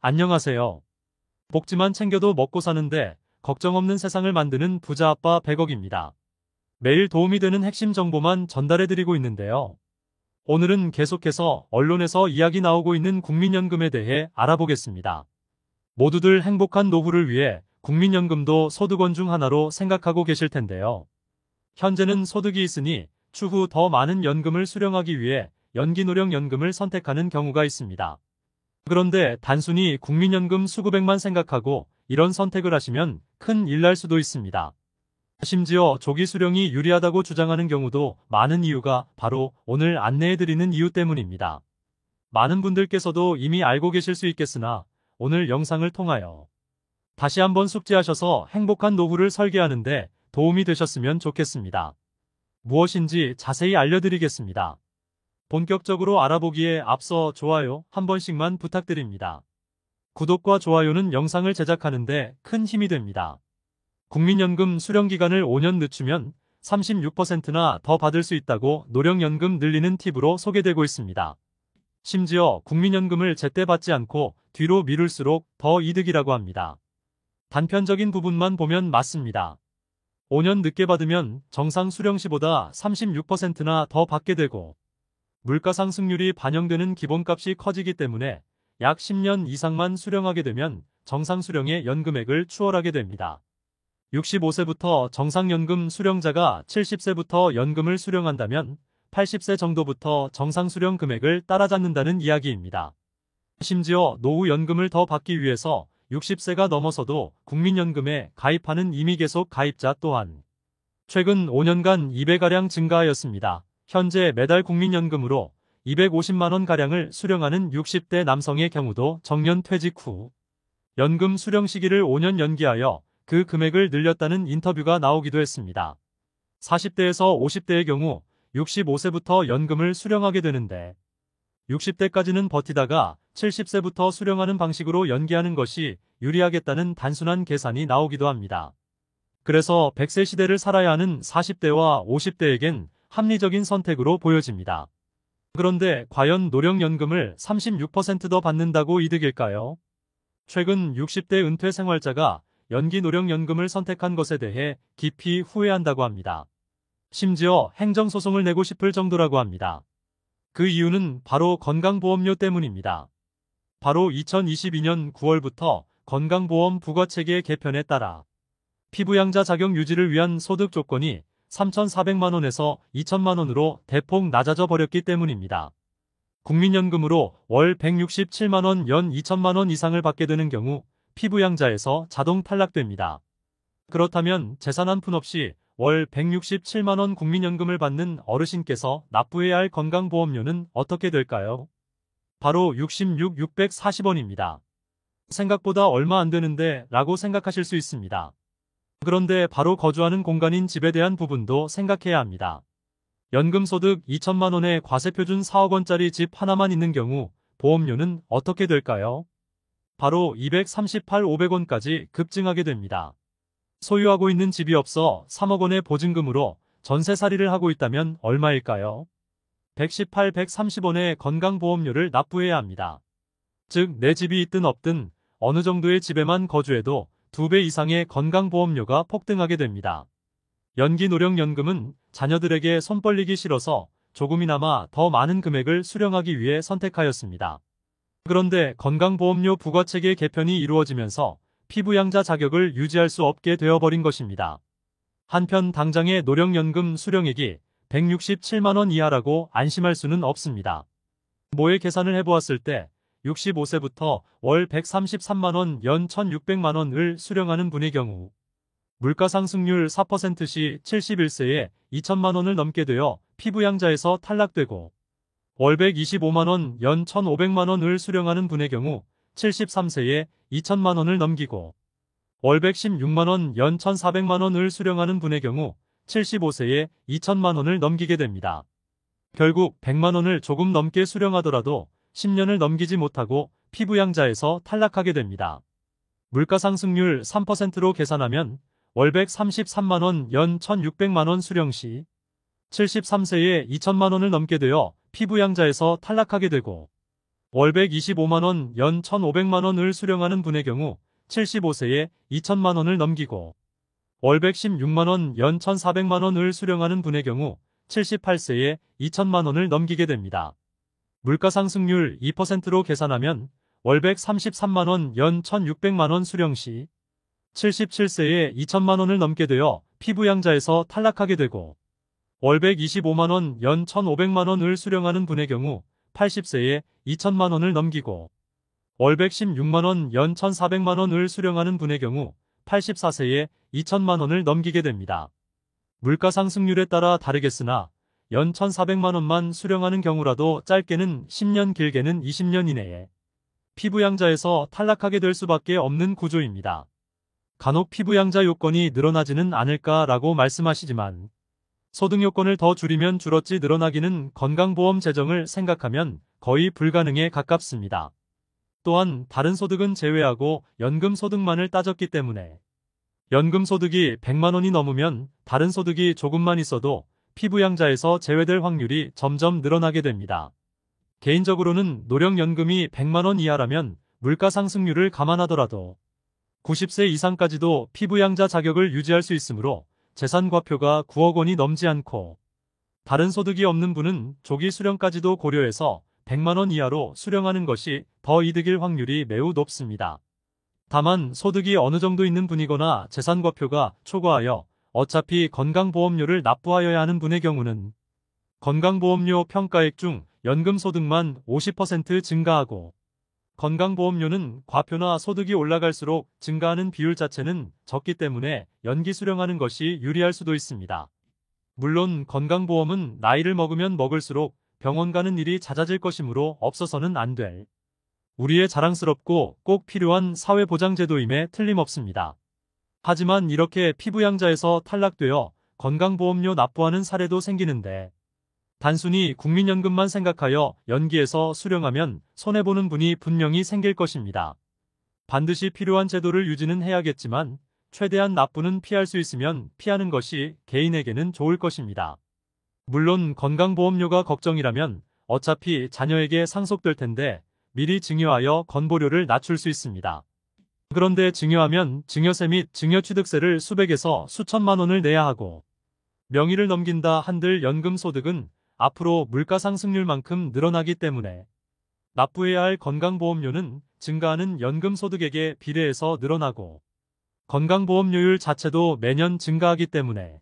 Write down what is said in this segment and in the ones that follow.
안녕하세요. 복지만 챙겨도 먹고 사는데 걱정 없는 세상을 만드는 부자 아빠 100억입니다. 매일 도움이 되는 핵심 정보만 전달해드리고 있는데요. 오늘은 계속해서 언론에서 이야기 나오고 있는 국민연금에 대해 알아보겠습니다. 모두들 행복한 노후를 위해 국민연금도 소득원 중 하나로 생각하고 계실 텐데요. 현재는 소득이 있으니 추후 더 많은 연금을 수령하기 위해 연기노령연금을 선택하는 경우가 있습니다. 그런데 단순히 국민연금 수급액만 생각하고 이런 선택을 하시면 큰일 날 수도 있습니다. 심지어 조기 수령이 유리하다고 주장하는 경우도 많은 이유가 바로 오늘 안내해드리는 이유 때문입니다. 많은 분들께서도 이미 알고 계실 수 있겠으나 오늘 영상을 통하여 다시 한번 숙지하셔서 행복한 노후를 설계하는데 도움이 되셨으면 좋겠습니다. 무엇인지 자세히 알려드리겠습니다. 본격적으로 알아보기에 앞서 좋아요 한 번씩만 부탁드립니다. 구독과 좋아요는 영상을 제작하는데 큰 힘이 됩니다. 국민연금 수령기간을 5년 늦추면 36%나 더 받을 수 있다고 노령연금 늘리는 팁으로 소개되고 있습니다. 심지어 국민연금을 제때 받지 않고 뒤로 미룰수록 더 이득이라고 합니다. 단편적인 부분만 보면 맞습니다. 5년 늦게 받으면 정상 수령 시보다 36%나 더 받게 되고 물가 상승률이 반영되는 기본값이 커지기 때문에 약 10년 이상만 수령하게 되면 정상 수령의 연금액을 추월하게 됩니다. 65세부터 정상연금 수령자가 70세부터 연금을 수령한다면 80세 정도부터 정상 수령 금액을 따라잡는다는 이야기입니다. 심지어 노후연금을 더 받기 위해서 60세가 넘어서도 국민연금에 가입하는 임의계속 가입자 또한 최근 5년간 2배가량 증가하였습니다. 현재 매달 국민연금으로 250만원가량을 수령하는 60대 남성의 경우도 정년 퇴직 후 연금 수령 시기를 5년 연기하여 그 금액을 늘렸다는 인터뷰가 나오기도 했습니다. 40대에서 50대의 경우 65세부터 연금을 수령하게 되는데 60대까지는 버티다가 70세부터 수령하는 방식으로 연기하는 것이 유리하겠다는 단순한 계산이 나오기도 합니다. 그래서 100세 시대를 살아야 하는 40대와 50대에겐 합리적인 선택으로 보여집니다. 그런데 과연 노령연금을 36% 더 받는다고 이득일까요? 최근 60대 은퇴 생활자가 연기 노령연금을 선택한 것에 대해 깊이 후회한다고 합니다. 심지어 행정소송을 내고 싶을 정도라고 합니다. 그 이유는 바로 건강보험료 때문입니다. 바로 2022년 9월부터 건강보험 부과체계 개편에 따라 피부양자 자격 유지를 위한 소득 조건이 3,400만원에서 2천만원으로 대폭 낮아져 버렸기 때문입니다. 국민연금으로 월 167만원 연 2천만원 이상을 받게 되는 경우 피부양자에서 자동 탈락됩니다. 그렇다면 재산 한 푼 없이 월 167만원 국민연금을 받는 어르신께서 납부해야 할 건강보험료는 어떻게 될까요? 바로 66,640원입니다. 생각보다 얼마 안 되는데 라고 생각하실 수 있습니다. 그런데 바로 거주하는 공간인 집에 대한 부분도 생각해야 합니다. 연금소득 2천만원에 과세표준 4억원짜리 집 하나만 있는 경우 보험료는 어떻게 될까요? 바로 238, 500원까지 급증하게 됩니다. 소유하고 있는 집이 없어 3억원의 보증금으로 전세살이를 하고 있다면 얼마일까요? 118, 130원의 건강보험료를 납부해야 합니다. 즉 내 집이 있든 없든 어느 정도의 집에만 거주해도 2배 이상의 건강보험료가 폭등하게 됩니다. 연기노령연금은 자녀들에게 손 벌리기 싫어서 조금이나마 더 많은 금액을 수령하기 위해 선택하였습니다. 그런데 건강보험료 부과체계 개편이 이루어지면서 피부양자 자격을 유지할 수 없게 되어버린 것입니다. 한편 당장의 노령연금 수령액이 167만원 이하라고 안심할 수는 없습니다. 모의 계산을 해보았을 때 65세부터 월 133만원 연 1,600만원을 수령하는 분의 경우 물가 상승률 4%시 71세에 2천만원을 넘게 되어 피부양자에서 탈락되고 월 125만원 연 1,500만원을 수령하는 분의 경우 73세에 2천만원을 넘기고 월 116만원 연 1,400만원을 수령하는 분의 경우 75세에 2천만원을 넘기게 됩니다. 결국 100만원을 조금 넘게 수령하더라도 10년을 넘기지 못하고 피부양자에서 탈락하게 됩니다. 물가 상승률 3%로 계산하면 월 133만원 연 1,600만원 수령 시 73세에 2천만원을 넘게 되어 피부양자에서 탈락하게 되고 월 125만원, 연 1,500만원을 수령하는 분의 경우 75세에 2천만원을 넘기고 월 116만원, 연 1,400만원을 수령하는 분의 경우 78세에 2천만원을 넘기게 됩니다. 물가상승률 2%로 계산하면 월 133만원, 연 1,600만원 수령 시 77세에 2천만원을 넘게 되어 피부양자에서 탈락하게 되고 월 125만원, 연 1,500만원을 수령하는 분의 경우 80세에 2천만원을 넘기고 월 116만원, 연 1,400만원을 수령하는 분의 경우 84세에 2천만원을 넘기게 됩니다. 물가상승률에 따라 다르겠으나 연 1,400만원만 수령하는 경우라도 짧게는 10년, 길게는 20년 이내에 피부양자에서 탈락하게 될 수밖에 없는 구조입니다. 간혹 피부양자 요건이 늘어나지는 않을까라고 말씀하시지만 소득 요건을 더 줄이면 줄었지 늘어나기는 건강보험 재정을 생각하면 거의 불가능에 가깝습니다. 또한 다른 소득은 제외하고 연금 소득만을 따졌기 때문에 연금 소득이 100만원이 넘으면 다른 소득이 조금만 있어도 피부양자에서 제외될 확률이 점점 늘어나게 됩니다. 개인적으로는 노령연금이 100만원 이하라면 물가상승률을 감안하더라도 90세 이상까지도 피부양자 자격을 유지할 수 있으므로 재산과표가 9억 원이 넘지 않고 다른 소득이 없는 분은 조기 수령까지도 고려해서 100만원 이하로 수령하는 것이 더 이득일 확률이 매우 높습니다. 다만 소득이 어느 정도 있는 분이거나 재산과표가 초과하여 어차피 건강보험료를 납부하여야 하는 분의 경우는 건강보험료 평가액 중 연금소득만 50% 증가하고 건강보험료는 과표나 소득이 올라갈수록 증가하는 비율 자체는 적기 때문에 연기 수령하는 것이 유리할 수도 있습니다. 물론 건강보험은 나이를 먹으면 먹을수록 병원 가는 일이 잦아질 것이므로 없어서는 안 될 우리의 자랑스럽고 꼭 필요한 사회보장제도임에 틀림없습니다. 하지만 이렇게 피부양자에서 탈락되어 건강보험료 납부하는 사례도 생기는데 단순히 국민연금만 생각하여 연기해서 수령하면 손해보는 분이 분명히 생길 것입니다. 반드시 필요한 제도를 유지는 해야겠지만 최대한 납부는 피할 수 있으면 피하는 것이 개인에게는 좋을 것입니다. 물론 건강보험료가 걱정이라면 어차피 자녀에게 상속될 텐데 미리 증여하여 건보료를 낮출 수 있습니다. 그런데 증여하면 증여세 및 증여취득세를 수백에서 수천만 원을 내야 하고 명의를 넘긴다 한들 연금소득은 앞으로 물가상승률만큼 늘어나기 때문에 납부해야 할 건강보험료는 증가하는 연금소득액에 비례해서 늘어나고 건강보험료율 자체도 매년 증가하기 때문에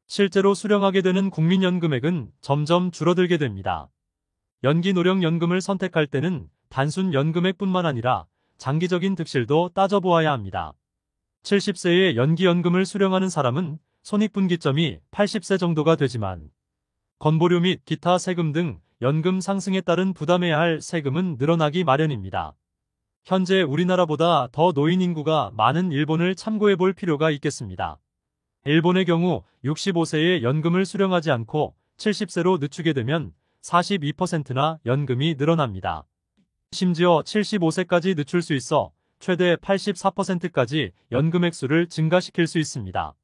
실제로 수령하게 되는 국민연금액은 점점 줄어들게 됩니다. 연기노령연금을 선택할 때는 단순 연금액뿐만 아니라 장기적인 득실도 따져보아야 합니다. 70세에 연기연금을 수령하는 사람은 손익분기점이 80세 정도가 되지만 건보료 및 기타 세금 등 연금 상승에 따른 부담해야 할 세금은 늘어나기 마련입니다. 현재 우리나라보다 더 노인 인구가 많은 일본을 참고해 볼 필요가 있겠습니다. 일본의 경우 65세에 연금을 수령하지 않고 70세로 늦추게 되면 42%나 연금이 늘어납니다. 심지어 75세까지 늦출 수 있어 최대 84%까지 연금 액수를 증가시킬 수 있습니다.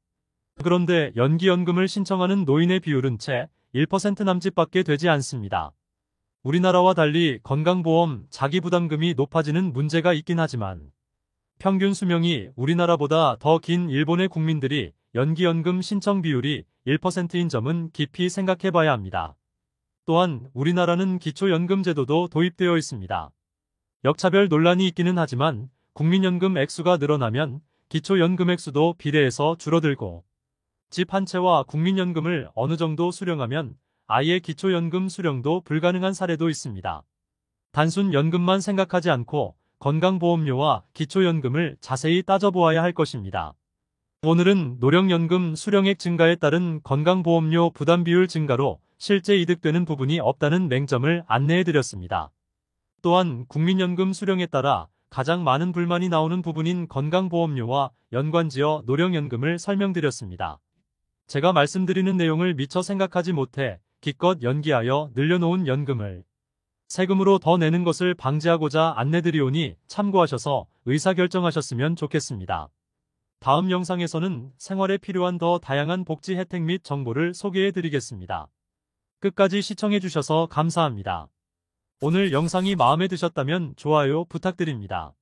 그런데 연기연금을 신청하는 노인의 비율은 채 1% 남짓밖에 되지 않습니다. 우리나라와 달리 건강보험 자기부담금이 높아지는 문제가 있긴 하지만 평균 수명이 우리나라보다 더 긴 일본의 국민들이 연기연금 신청 비율이 1%인 점은 깊이 생각해봐야 합니다. 또한 우리나라는 기초연금제도도 도입되어 있습니다. 역차별 논란이 있기는 하지만 국민연금 액수가 늘어나면 기초연금 액수도 비례해서 줄어들고 집 한 채와 국민연금을 어느 정도 수령하면 아예 기초연금 수령도 불가능한 사례도 있습니다. 단순 연금만 생각하지 않고 건강보험료와 기초연금을 자세히 따져보아야 할 것입니다. 오늘은 노령연금 수령액 증가에 따른 건강보험료 부담 비율 증가로 실제 이득되는 부분이 없다는 맹점을 안내해드렸습니다. 또한 국민연금 수령에 따라 가장 많은 불만이 나오는 부분인 건강보험료와 연관지어 노령연금을 설명드렸습니다. 제가 말씀드리는 내용을 미처 생각하지 못해 기껏 연기하여 늘려놓은 연금을 세금으로 더 내는 것을 방지하고자 안내드리오니 참고하셔서 의사결정하셨으면 좋겠습니다. 다음 영상에서는 생활에 필요한 더 다양한 복지 혜택 및 정보를 소개해드리겠습니다. 끝까지 시청해주셔서 감사합니다. 오늘 영상이 마음에 드셨다면 좋아요 부탁드립니다.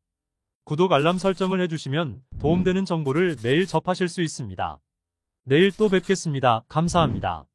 구독 알람 설정을 해주시면 도움되는 정보를 매일 접하실 수 있습니다. 내일 또 뵙겠습니다. 감사합니다.